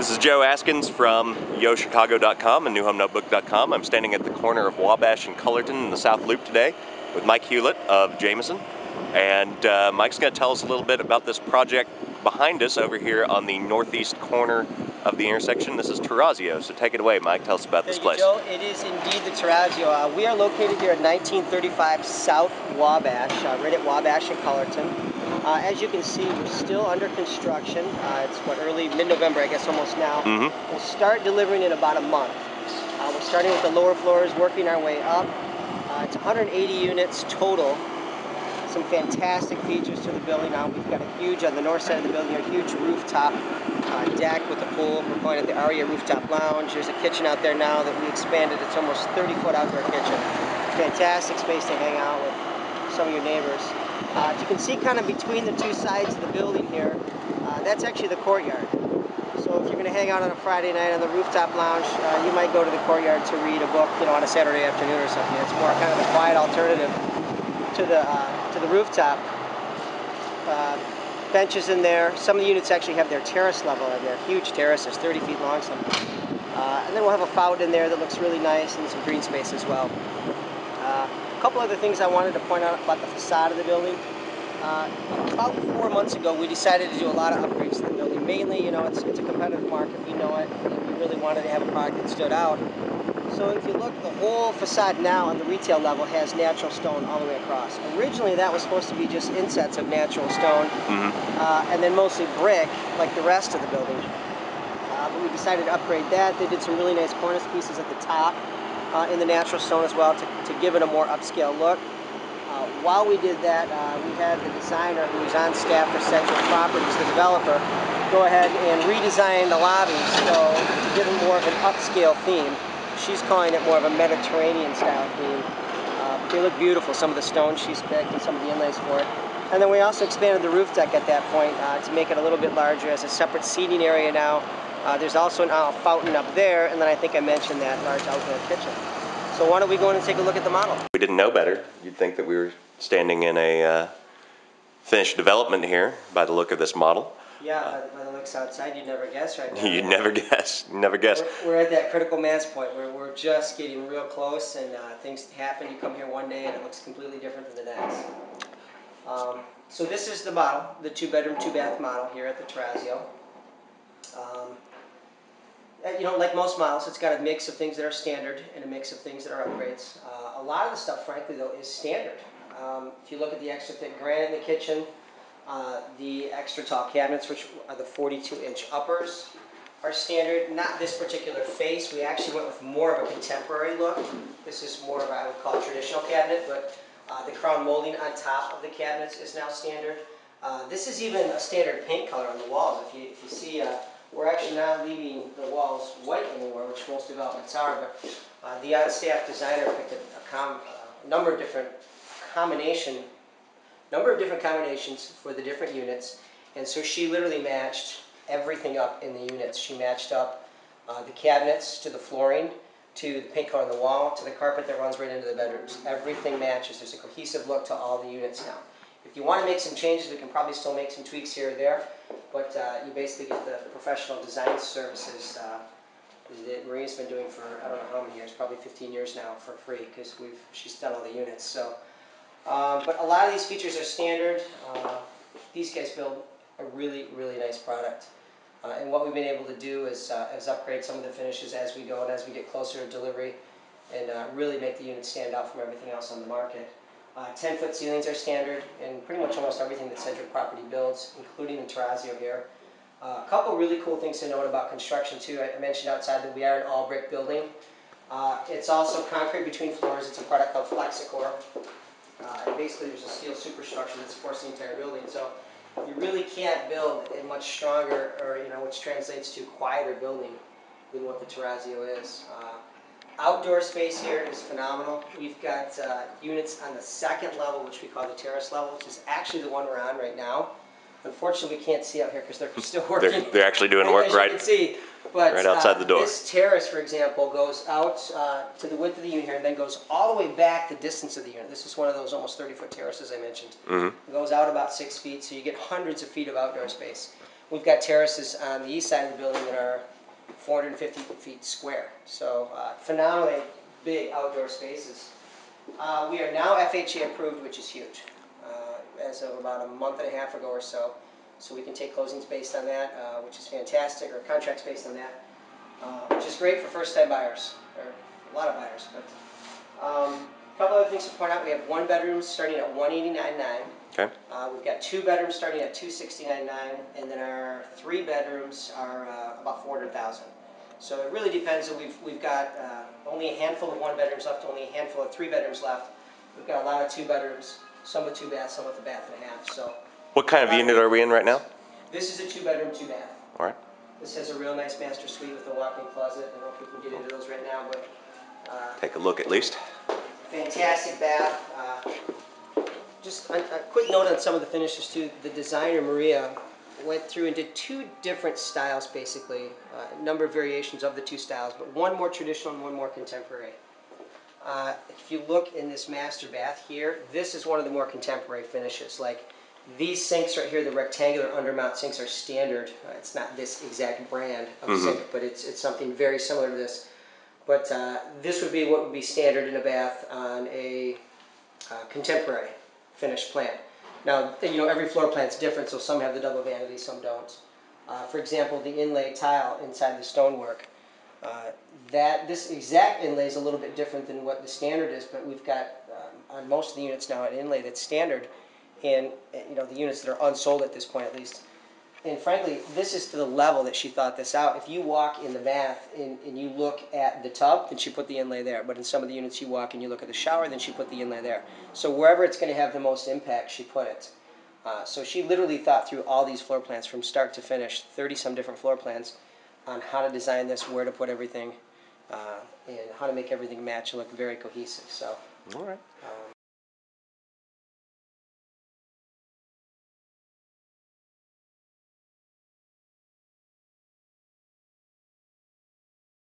This is Joe Askins from YoChicago.com and NewHomeNotebook.com. I'm standing at the corner of Wabash and Cullerton in the South Loop today with Mike Hulett of Jameson. And Mike's going to tell us a little bit about this project behind us over here on the northeast corner of the intersection. This is Terrazio, so take it away, Mike. Tell us about this place. Joe, it is indeed the Terrazio. We are located here at 1935 South Wabash, right at Wabash and Cullerton. As you can see, we're still under construction. It's mid-November, I guess, almost now. We'll start delivering in about a month. We're starting with the lower floors, working our way up. It's 180 units total. Some fantastic features to the building now. We've got a huge, on the north side of the building, a huge rooftop deck with a pool. We're calling it the Aria Rooftop Lounge. There's a kitchen out there now that we expanded. It's almost 30-foot outdoor kitchen. Fantastic space to hang out with some of your neighbors. As you can see kind of between the two sides of the building here, that's actually the courtyard. So if you're going to hang out on a Friday night on the rooftop lounge, you might go to the courtyard to read a book, on a Saturday afternoon or something. It's more kind of a quiet alternative to the rooftop. Benches in there. Some of the units actually have their terrace level in there. Huge terraces, 30 feet long. And then we'll have a fountain in there that looks really nice and some green space as well. A couple other things I wanted to point out about the facade of the building. About 4 months ago, we decided to do a lot of upgrades to the building. Mainly, it's a competitive market, we know it, and we really wanted to have a product that stood out. So if you look, the whole facade now on the retail level has natural stone all the way across. Originally, that was supposed to be just insets of natural stone, and then mostly brick, like the rest of the building. But we decided to upgrade that. They did some really nice cornice pieces at the top in the natural stone as well to give it a more upscale look. While we did that, we had the designer who's on staff for Sedgwick Properties, the developer, go ahead and redesign the lobbies to give them more of an upscale theme. She's calling it more of a Mediterranean style theme. They look beautiful, some of the stones she's picked and some of the inlays for it. And then we also expanded the roof deck at that point to make it a little bit larger as a separate seating area now. There's also a fountain up there, and then I think I mentioned that large outdoor kitchen. So why don't we go in and take a look at the model? We didn't know better. You'd think that we were standing in a finished development here by the look of this model. Yeah, by the looks outside, you'd never guess right now. You'd never guess. Never guess. We're at that critical mass point where we're just getting real close, and things happen. You come here one day and it looks completely different than the next. So this is the model, the 2-bedroom, 2-bath model here at the Terrazio. Like most models, it's got a mix of things that are standard and a mix of things that are upgrades. A lot of the stuff, frankly, though, is standard. If you look at the extra thick granite in the kitchen, the extra tall cabinets, which are the 42-inch uppers, are standard. Not this particular face. We actually went with more of a contemporary look. This is more of, I would call, a traditional cabinet, but the crown molding on top of the cabinets is now standard. This is even a standard paint color on the walls. If you see, we're actually not leaving the walls white anymore, which most developments are, but the on-staff designer picked a number of different combinations for the different units, and so she literally matched everything up in the units. She matched up the cabinets to the flooring, to the paint color on the wall, to the carpet that runs right into the bedrooms. Everything matches. There's a cohesive look to all the units now. If you want to make some changes, we can probably still make some tweaks here or there, but you basically get the professional design services that Maria's been doing for, I don't know how many years, probably 15 years now for free, because she's done all the units. So, but a lot of these features are standard. These guys build a really, really nice product. And what we've been able to do is upgrade some of the finishes as we go and as we get closer to delivery, and really make the unit stand out from everything else on the market. 10-foot ceilings are standard in pretty much almost everything that Sedgwick Property builds, including the Terrazio here. A couple really cool things to note about construction too. I mentioned outside that we are an all-brick building. It's also concrete between floors. It's a product called Flexicor. And basically there's a steel superstructure that supports the entire building. So you really can't build a much stronger, or which translates to quieter building than what the Terrazio is. Outdoor space here is phenomenal. We've got units on the second level, which we call the terrace level, which is actually the one we're on right now. Unfortunately, we can't see out here because they're still working. They're actually doing work right outside the door. This terrace, for example, goes out to the width of the unit here and then goes all the way back the distance of the unit. This is one of those almost 30-foot terraces I mentioned. It goes out about 6 feet, so you get hundreds of feet of outdoor space. We've got terraces on the east side of the building that are 450 feet square. So phenomenally big outdoor spaces. We are now FHA approved, which is huge, as of about a month and a half ago or so. So we can take closings based on that, which is fantastic, or contracts based on that, which is great for first-time buyers, or a lot of buyers. But a couple other things to point out: we have 1 bedroom starting at $189,900. Okay. We've got 2 bedrooms starting at $269,900, and then our 3 bedrooms are about $400,000. So it really depends. We've got only a handful of 1 bedrooms left, only a handful of 3 bedrooms left. We've got a lot of 2 bedrooms, some with 2 baths, some with a bath and a half. So What kind of unit are we in right now? this is a 2 bedroom, 2 bath. All right. This has a real nice master suite with a walk-in closet. I don't know if we can get into those right now, but Take a look at least. fantastic bath. Just a quick note on some of the finishes too. The designer, Maria, went through and did 2 different styles basically, a number of variations of the 2 styles, but one more traditional and one more contemporary. If you look in this master bath here, this is one of the more contemporary finishes. Like these sinks right here, the rectangular undermount sinks are standard. It's not this exact brand of sink, but it's something very similar to this. But this would be what would be standard in a bath on a contemporary finished plan. Now, you know, every floor plan is different, so some have the double vanity, some don't. For example, the inlay tile inside the stonework, this exact inlay is a little bit different than what the standard is, but we've got on most of the units now an inlay that's standard, and you know, the units that are unsold at this point at least. And frankly, this is to the level that she thought this out. If you walk in the bath and you look at the tub, then she put the inlay there. But in some of the units you walk and you look at the shower, then she put the inlay there. So wherever it's going to have the most impact, she put it. So she literally thought through all these floor plans from start to finish, 30-some different floor plans on how to design this, where to put everything, and how to make everything match and look very cohesive. So, All right.